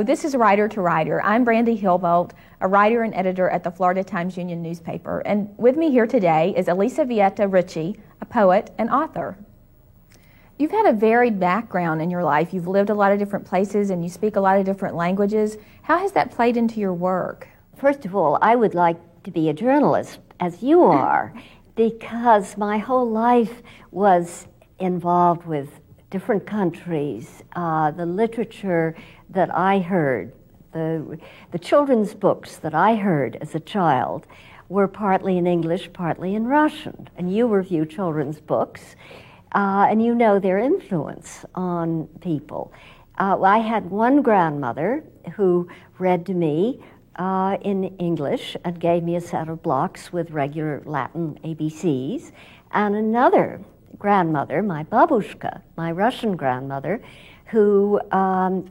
Hello, this is Writer to Writer. I'm Brandy Hillbolt, a writer and editor at the Florida Times-Union newspaper. And with me here today is Elisa Vieta Ritchie, a poet and author. You've had a varied background in your life. You've lived a lot of different places and you speak a lot of different languages. How has that played into your work? First of all, I would like to be a journalist, as you are, because my whole life was involved with different countries, the literature that I heard, the children's books that I heard as a child were partly in English, partly in Russian. And you review children's books, and you know their influence on people. I had one grandmother who read to me in English and gave me a set of blocks with regular Latin ABCs, and another grandmother, my babushka, my Russian grandmother, who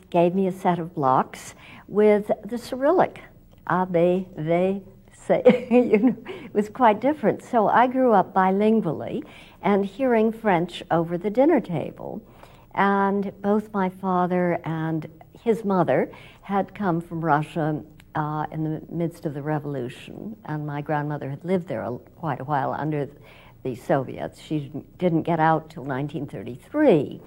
gave me a set of blocks with the Cyrillic, A, B, V, C. It was quite different. So I grew up bilingually and hearing French over the dinner table. And both my father and his mother had come from Russia in the midst of the revolution, and my grandmother had lived there quite a while under the Soviets. She didn't get out till 1933.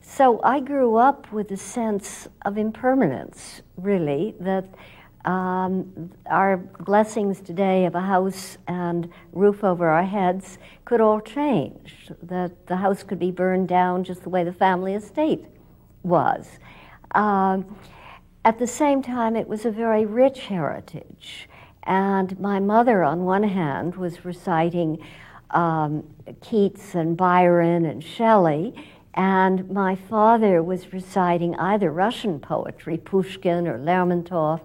So I grew up with a sense of impermanence, really, that our blessings today of a house and roof over our heads could all change, that the house could be burned down just the way the family estate was. At the same time, it was a very rich heritage. And my mother, on one hand, was reciting Keats and Byron and Shelley, and my father was reciting either Russian poetry, Pushkin or Lermontov,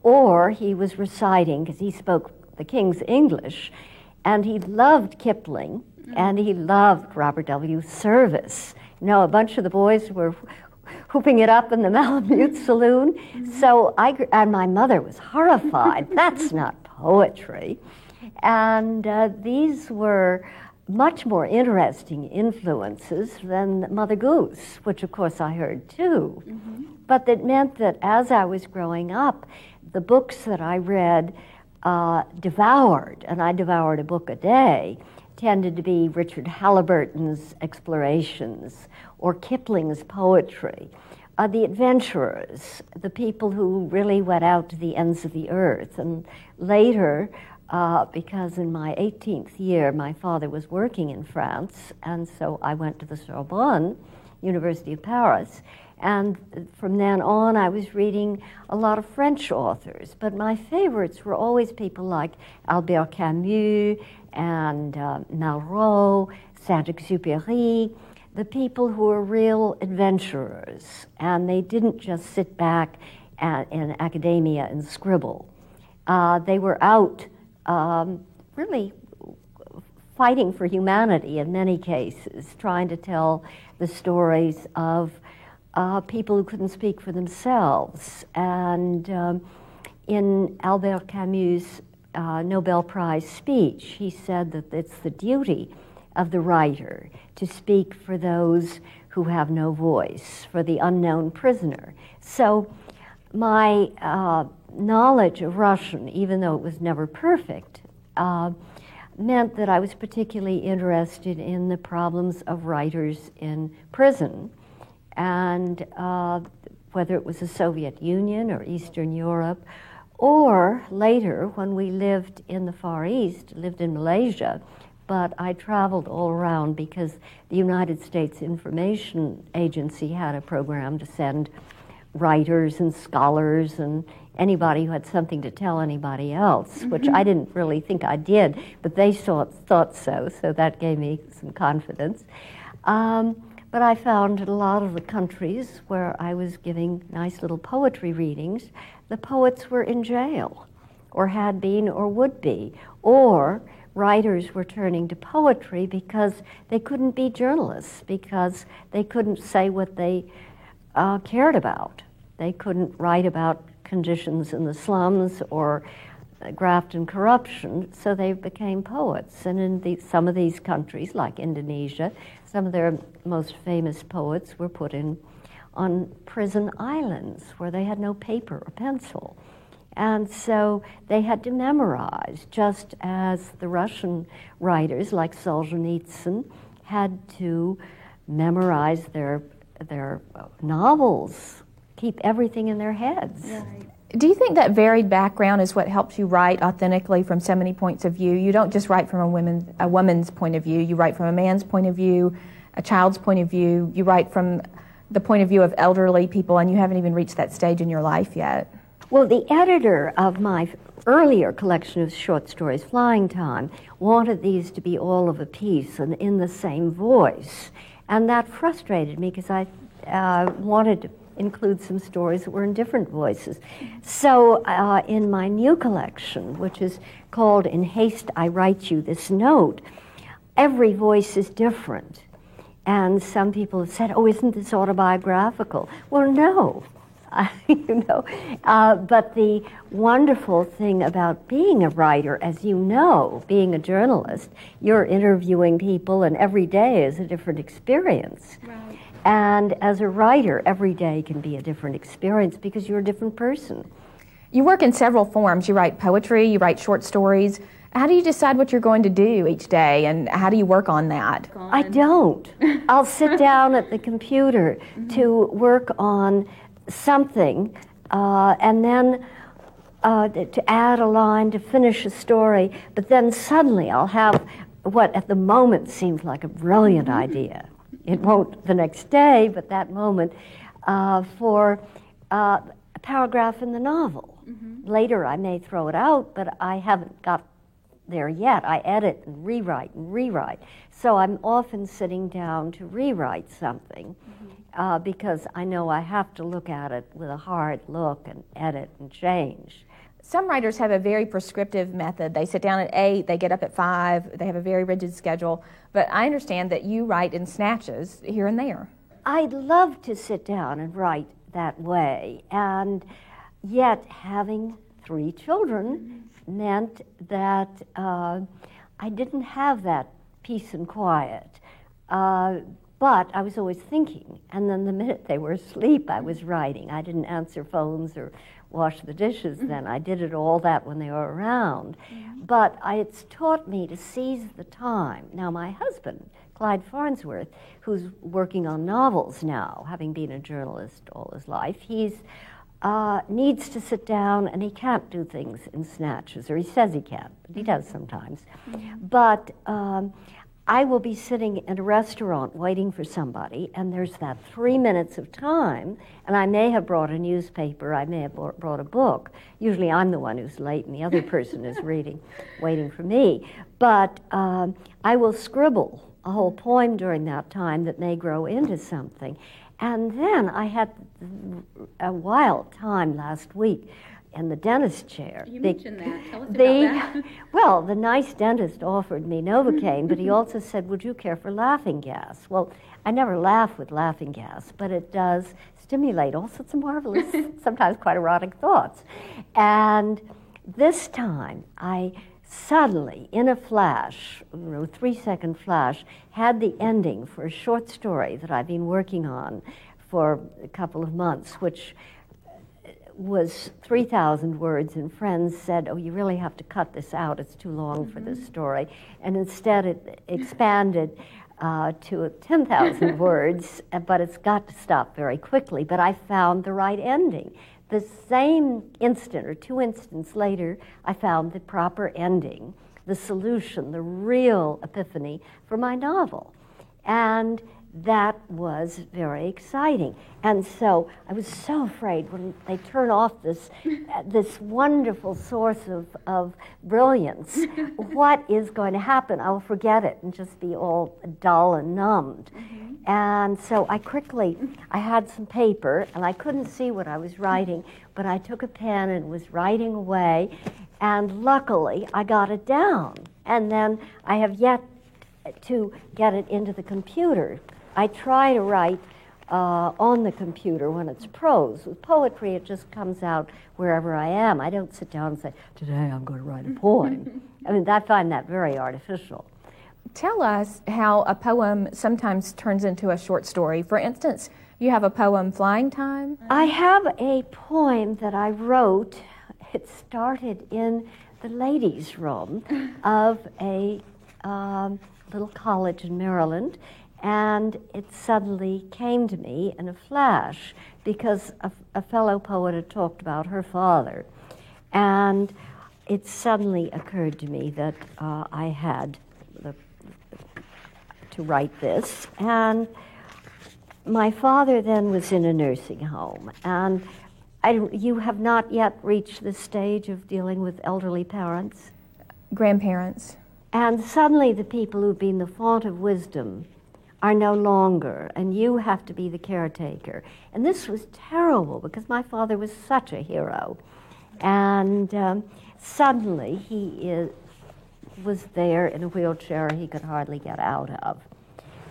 or he was reciting, because he spoke the King's English, and he loved Kipling, and he loved Robert W. Service. You know, a bunch of the boys were whooping it up in the Malamute Saloon. So and my mother was horrified. That's not poetry. And these were much more interesting influences than Mother Goose, which of course I heard too. But that meant that as I was growing up, the books that I read devoured, and I devoured a book a day, tended to be Richard Halliburton's explorations or Kipling's poetry. The adventurers, the people who really went out to the ends of the earth. And later, because in my 18th year, my father was working in France, and so I went to the Sorbonne, University of Paris, and from then on I was reading a lot of French authors, but my favorites were always people like Albert Camus and Malraux, Saint-Exupéry, the people who were real adventurers, and they didn't just sit back in academia and scribble. They were out really fighting for humanity in many cases, trying to tell the stories of people who couldn't speak for themselves. And in Albert Camus' Nobel Prize speech, he said that it's the duty of the writer to speak for those who have no voice, for the unknown prisoner. So my knowledge of Russian, even though it was never perfect, meant that I was particularly interested in the problems of writers in prison, and whether it was the Soviet Union or Eastern Europe, or later when we lived in the Far East, lived in Malaysia, but I traveled all around because the United States Information Agency had a program to send writers and scholars and anybody who had something to tell anybody else, which I didn't really think I did, but they thought so that gave me some confidence. But I found in a lot of the countries where I was giving nice little poetry readings, the poets were in jail, or had been or would be, or writers were turning to poetry because they couldn't be journalists, because they couldn't say what they cared about. They couldn't write about conditions in the slums or graft and corruption, so they became poets. And in some of these countries, like Indonesia, some of their most famous poets were put in on prison islands where they had no paper or pencil. And so they had to memorize, just as the Russian writers like Solzhenitsyn had to memorize their novels, keep everything in their heads. Right. Do you think that varied background is what helps you write authentically from so many points of view? You don't just write from a woman's point of view. You write from a man's point of view, a child's point of view. You write from the point of view of elderly people, and you haven't even reached that stage in your life yet. Well, the editor of my earlier collection of short stories, Flying Time, wanted these to be all of a piece and in the same voice. And that frustrated me because I wanted to include some stories that were in different voices. So in my new collection, which is called In Haste I Write You This Note, every voice is different. And some people have said, oh, isn't this autobiographical? Well, no. But the wonderful thing about being a writer, as you know, being a journalist, you're interviewing people, and every day is a different experience. Right. And as a writer, every day can be a different experience because you're a different person. You work in several forms. You write poetry, you write short stories. How do you decide what you're going to do each day, and how do you work on that? I don't. I'll sit down at the computer to work on something, and then to add a line, to finish a story, but then suddenly I'll have what at the moment seems like a brilliant idea. It won't the next day, but that moment, for a paragraph in the novel. Later I may throw it out, but I haven't got there yet. I edit and rewrite. So I'm often sitting down to rewrite something because I know I have to look at it with a hard look and edit and change. Some writers have a very prescriptive method. They sit down at 8, they get up at 5, they have a very rigid schedule. But I understand that you write in snatches here and there. I'd love to sit down and write that way, and yet having 3 children meant that I didn't have that peace and quiet. But I was always thinking, and then the minute they were asleep, I was writing. I didn't answer phones or wash the dishes then. I did it all that when they were around. But it's taught me to seize the time. Now, my husband, Clyde Farnsworth, who's working on novels now, having been a journalist all his life, he's needs to sit down, and he can't do things in snatches, or he says he can't, but he does sometimes. But I will be sitting in a restaurant waiting for somebody, and there's that 3 minutes of time, and I may have brought a newspaper, I may have brought a book. Usually I'm the one who's late, and the other person is waiting for me. But I will scribble a whole poem during that time that may grow into something. And then I had a wild time last week in the dentist chair. You mentioned that. Tell us about that. Well, the nice dentist offered me Novocaine, but he also said, would you care for laughing gas? Well, I never laugh with laughing gas, but it does stimulate all sorts of marvelous, sometimes quite erotic thoughts. And this time, I suddenly, in a flash, 3-second flash, had the ending for a short story that I've been working on for a couple of months, which was 3,000 words, and friends said, oh, you really have to cut this out, it's too long for this story. And instead it expanded to 10,000 words, but it's got to stop very quickly. But I found the right ending. The same instant or 2 instants later, I found the proper ending, the solution, the real epiphany for my novel. And that was very exciting. And so I was so afraid when they turn off this wonderful source of brilliance, what is going to happen? I will forget it and just be all dull and numbed. And so I had some paper, and I couldn't see what I was writing, but I took a pen and was writing away, and luckily I got it down. And then I have yet to get it into the computer. I try to write on the computer when it's prose. With poetry, it just comes out wherever I am. I don't sit down and say, today I'm going to write a poem. I mean, I find that very artificial. Tell us how a poem sometimes turns into a short story. For instance, You have a poem, Flying Time? I have a poem that I wrote. It started in the ladies' room of a little college in Maryland, and it suddenly came to me in a flash because a fellow poet had talked about her father. And it suddenly occurred to me that I had to write this. And my father then was in a nursing home. And you have not yet reached the stage of dealing with elderly parents? Grandparents. And suddenly the people who've been the font of wisdom are no longer, and you have to be the caretaker. And this was terrible because my father was such a hero. And suddenly he was there in a wheelchair he could hardly get out of.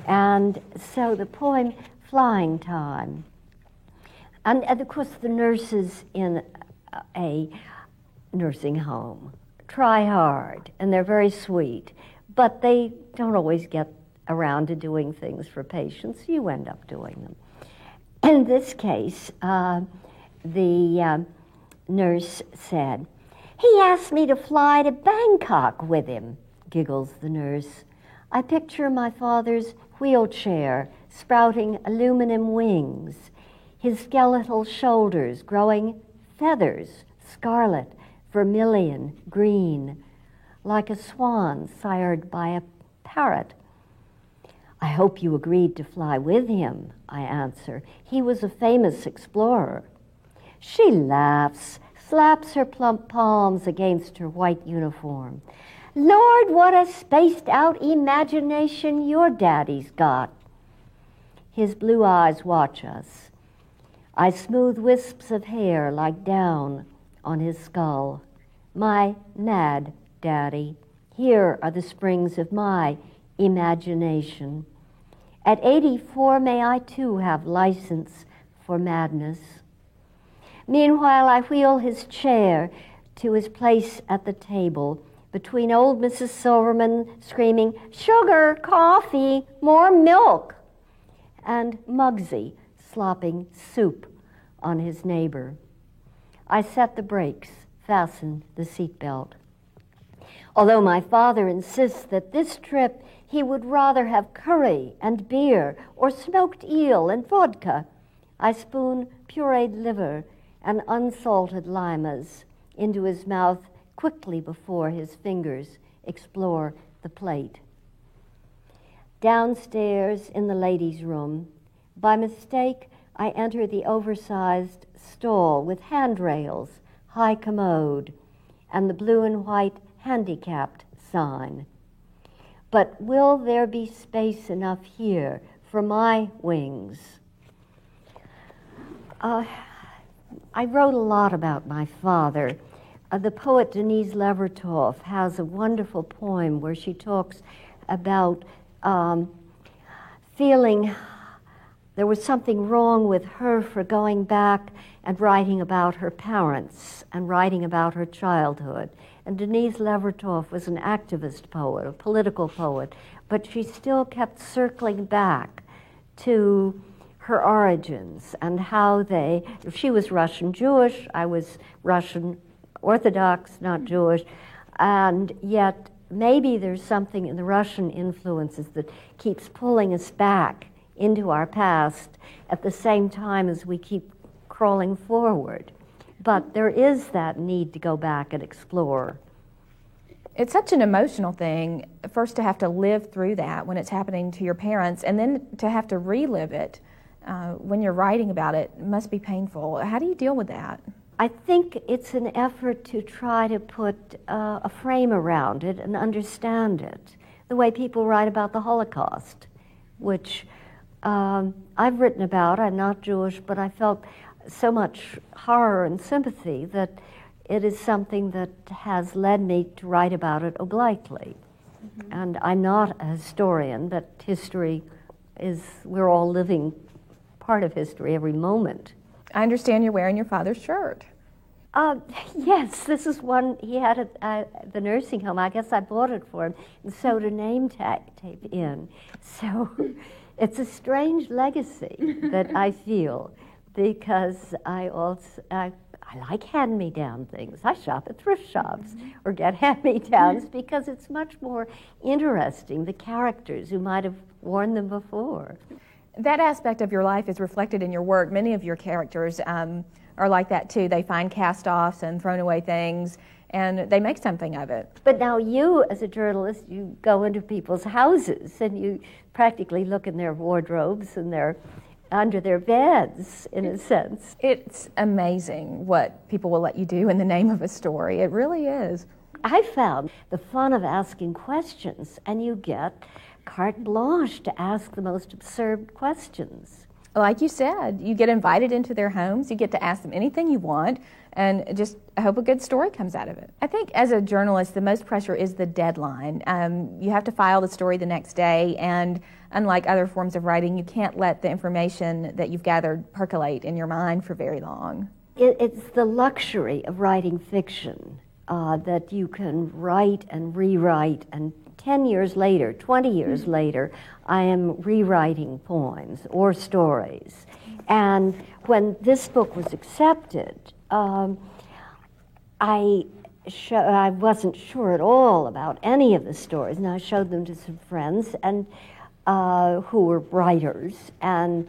And so the poem, Flying Time, and of course the nurses in a nursing home try hard, and they're very sweet, but they don't always get around to doing things for patients. You end up doing them. In this case, the nurse said, "He asked me to fly to Bangkok with him," giggles the nurse. "I picture my father's wheelchair sprouting aluminum wings, his skeletal shoulders growing feathers, scarlet, vermilion, green, like a swan sired by a parrot. I hope you agreed to fly with him," I answer. "He was a famous explorer." She laughs, slaps her plump palms against her white uniform. "Lord, what a spaced-out imagination your daddy's got." His blue eyes watch us. I smooth wisps of hair like down on his skull. "My mad daddy, here are the springs of my imagination. At 84, may I too have license for madness." Meanwhile, I wheel his chair to his place at the table, between old Mrs. Silverman screaming, "Sugar, coffee, more milk," and Muggsy slopping soup on his neighbor. I set the brakes, fasten the seatbelt. Although my father insists that this trip he would rather have curry and beer or smoked eel and vodka, I spoon pureed liver and unsalted limas into his mouth quickly before his fingers explore the plate. Downstairs in the ladies' room, by mistake, I enter the oversized stall with handrails, high commode, and the blue and white handicapped sign. But will there be space enough here for my wings? I wrote a lot about my father. The poet Denise Levertov has a wonderful poem where she talks about feeling there was something wrong with her for going back and writing about her parents and writing about her childhood. And Denise Levertov was an activist poet, a political poet, but she still kept circling back to her origins and how she was Russian Jewish, I was Russian Orthodox, not Jewish, and yet maybe there's something in the Russian influences that keeps pulling us back into our past at the same time as we keep crawling forward. But there is that need to go back and explore. It's such an emotional thing, first to have to live through that when it's happening to your parents, and then to have to relive it when you're writing about it. It must be painful. How do you deal with that? I think it's an effort to try to put a frame around it and understand it, the way people write about the Holocaust, which I've written about. I'm not Jewish, but I felt so much horror and sympathy that it is something that has led me to write about it obliquely. Mm-hmm. And I'm not a historian, but history is, we're all living part of history every moment. I understand you're wearing your father's shirt. Yes, this is one he had at the nursing home. I guess I bought it for him and sewed a name tape in. So It's a strange legacy that I feel, because I like hand-me-down things. I shop at thrift shops or get hand-me-downs because it's much more interesting, the characters who might have worn them before. That aspect of your life is reflected in your work. Many of your characters are like that too. They find cast-offs and thrown away things, and they make something of it. But now you, as a journalist, you go into people's houses and you practically look in their wardrobes and under their beds, in a sense. It's amazing what people will let you do in the name of a story. It really is. I found the fun of asking questions, and you get carte blanche to ask the most absurd questions. Like you said, you get invited into their homes, you get to ask them anything you want, and just hope a good story comes out of it. I think as a journalist, the most pressure is the deadline. You have to file the story the next day, and unlike other forms of writing, you can't let the information that you've gathered percolate in your mind for very long. It's the luxury of writing fiction that you can write and rewrite, and 10 years later, 20 years later, I am rewriting poems or stories. And when this book was accepted, I wasn't sure at all about any of the stories, and I showed them to some friends and who were writers, and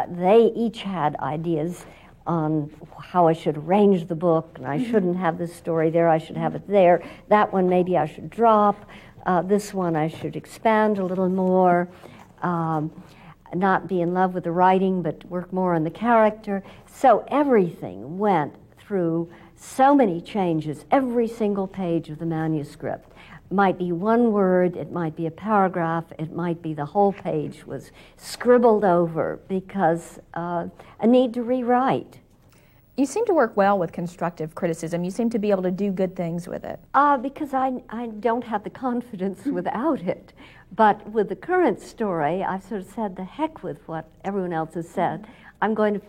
they each had ideas on how I should arrange the book, and I shouldn't have this story there, I should have it there. That one maybe I should drop. This one I should expand a little more, not be in love with the writing, but work more on the character. So everything went through so many changes, every single page of the manuscript. It might be one word, it might be a paragraph, it might be the whole page was scribbled over because a need to rewrite. You seem to work well with constructive criticism. You seem to be able to do good things with it. Because I don't have the confidence without it. But with the current story, I've sort of said, the heck with what everyone else has said. I'm going to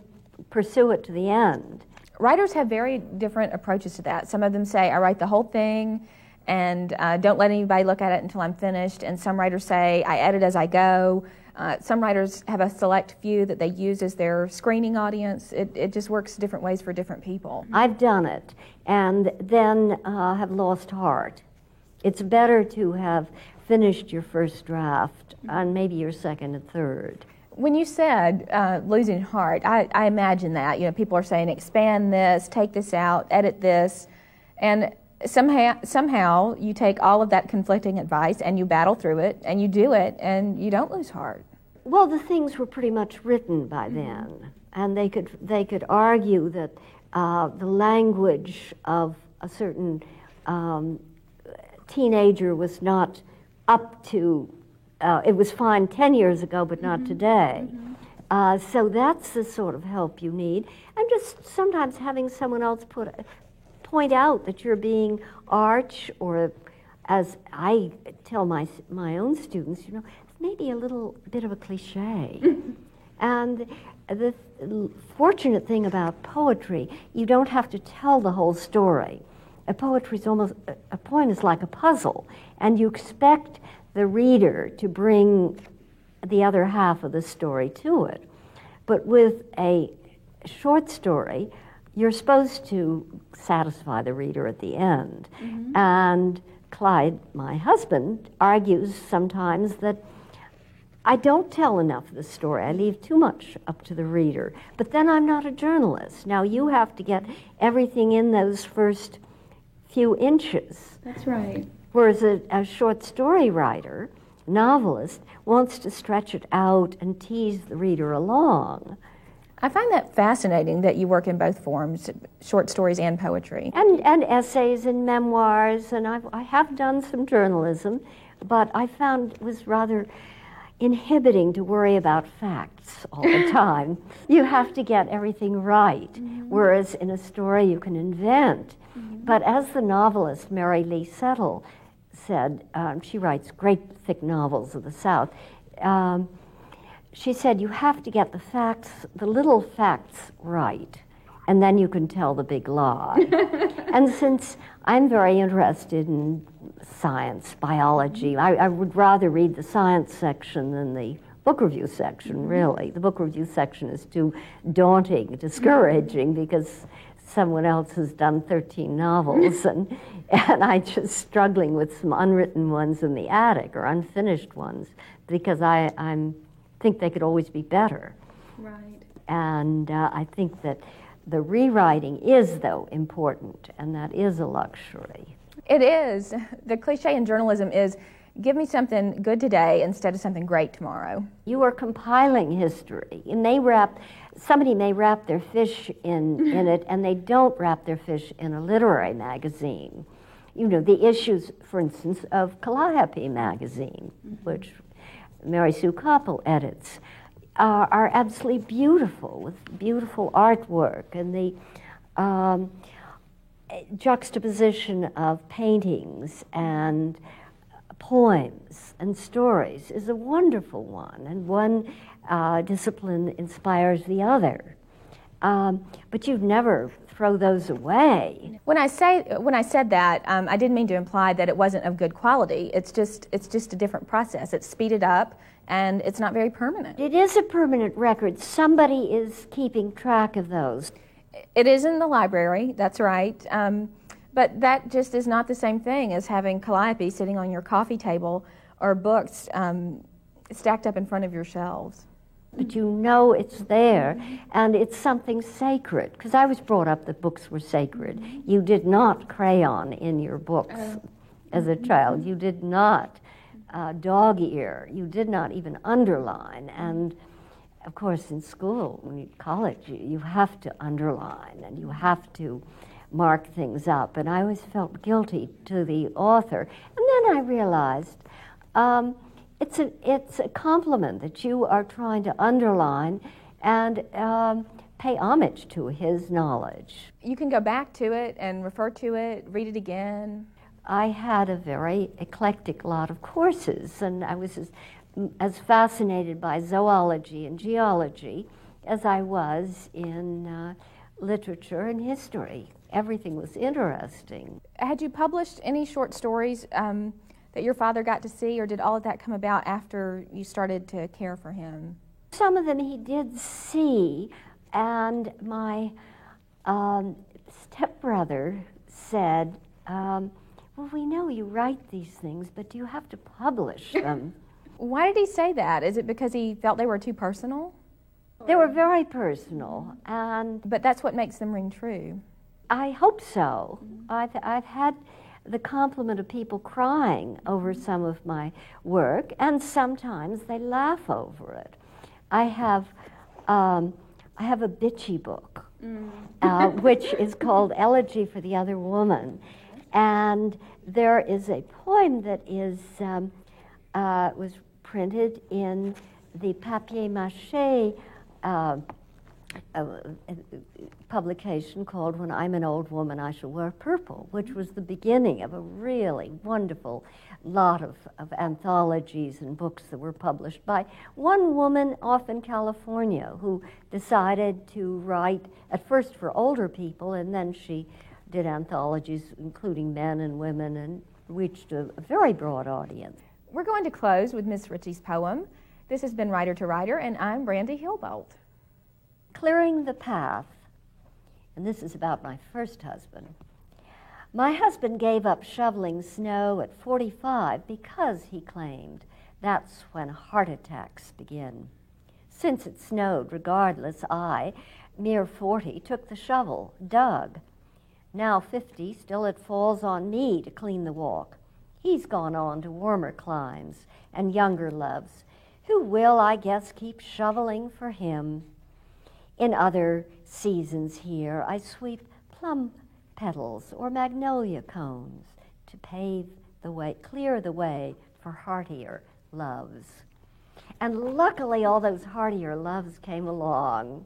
pursue it to the end. Writers have very different approaches to that. Some of them say, I write the whole thing and don't let anybody look at it until I'm finished. And some writers say, I edit as I go. Some writers have a select few that they use as their screening audience. It just works different ways for different people. I've done it and then have lost heart. It's better to have finished your first draft and maybe your second and third. When you said losing heart, I imagine that. You know, people are saying expand this, take this out, edit this, and somehow you take all of that conflicting advice and you battle through it and you do it and you don't lose heart. Well, the things were pretty much written by then, and they could argue that the language of a certain teenager was not up to. It was fine 10 years ago, but not today. So that's the sort of help you need, and just sometimes having someone else point out that you're being arch, or as I tell my own students, you know, maybe a little bit of a cliche. And the fortunate thing about poetry, you don't have to tell the whole story. A poem is like a puzzle, and you expect the reader to bring the other half of the story to it. But with a short story, you're supposed to satisfy the reader at the end. And Clyde, my husband, argues sometimes that I don't tell enough of the story. I leave too much up to the reader. But then I'm not a journalist. Now you have to get everything in those first few inches. That's right. Whereas a short story writer, novelist, wants to stretch it out and tease the reader along. I find that fascinating that you work in both forms, short stories and poetry. And essays and memoirs, and I have done some journalism, but I found it was rather inhibiting to worry about facts all the time. You have to get everything right, whereas in a story you can invent. But as the novelist Mary Lee Settle said, she writes great thick novels of the South, she said you have to get the facts, the little facts right, and then you can tell the big lie. And since I'm very interested in science, biology, I would rather read the science section than the book review section, really. The book review section is too daunting, discouraging, because someone else has done 13 novels, and I'm just struggling with some unwritten ones in the attic, or unfinished ones, because I think they could always be better. Right. And I think that the rewriting is, though, important, and that is a luxury. It is. The cliche in journalism is, give me something good today instead of something great tomorrow. You are compiling history, and somebody may wrap their fish in it, and they don't wrap their fish in a literary magazine. You know, the issues, for instance, of Calliope magazine, which Mary Sue Koppel edits, are absolutely beautiful, with beautiful artwork, and the juxtaposition of paintings and poems and stories is a wonderful one, and one discipline inspires the other. But you'd never throw those away. When I said that, I didn't mean to imply that it wasn't of good quality. It's just a different process. It's speeded up, and it's not very permanent. It is a permanent record. Somebody is keeping track of those. It is in the library, that's right. But that just is not the same thing as having Calliope sitting on your coffee table or books stacked up in front of your shelves. But you know it's there, and it's something sacred. Because I was brought up that books were sacred. You did not crayon in your books as a child. You did not dog ear. You did not even underline. And of course, in school, when you college, you have to underline, and you have to mark things up. And I always felt guilty to the author. And then I realized it's a compliment that you are trying to underline and pay homage to his knowledge. You can go back to it and refer to it, read it again. I had a very eclectic lot of courses, and I was as fascinated by zoology and geology as I was in literature and history. Everything was interesting. Had you published any short stories that your father got to see, or did all of that come about after you started to care for him? Some of them he did see, and my stepbrother said, well, we know you write these things, but do you have to publish them? Why did he say that? Is it because he felt they were too personal? They were very personal, But that's what makes them ring true. I hope so. I've had the compliment of people crying over some of my work, and sometimes they laugh over it. I have a bitchy book, which is called Elegy for the Other Woman, and there is a poem that was printed in the papier-mâché publication called When I'm an Old Woman, I Shall Wear Purple, which was the beginning of a really wonderful lot of anthologies and books that were published by one woman off in California who decided to write at first for older people, and then she did anthologies including men and women and reached a very broad audience. We're going to close with Miss Ritchie's poem. This has been Writer to Writer, and I'm Brandy Hillbolt. Clearing the path, and this is about my first husband. My husband gave up shoveling snow at 45 because, he claimed, that's when heart attacks begin. Since it snowed, regardless, I, mere 40, took the shovel, dug. Now 50, still it falls on me to clean the walk. He's gone on to warmer climes and younger loves, who will, I guess, keep shoveling for him. In other seasons here, I sweep plum petals or magnolia cones to pave the way, clear the way for heartier loves. And luckily, all those heartier loves came along.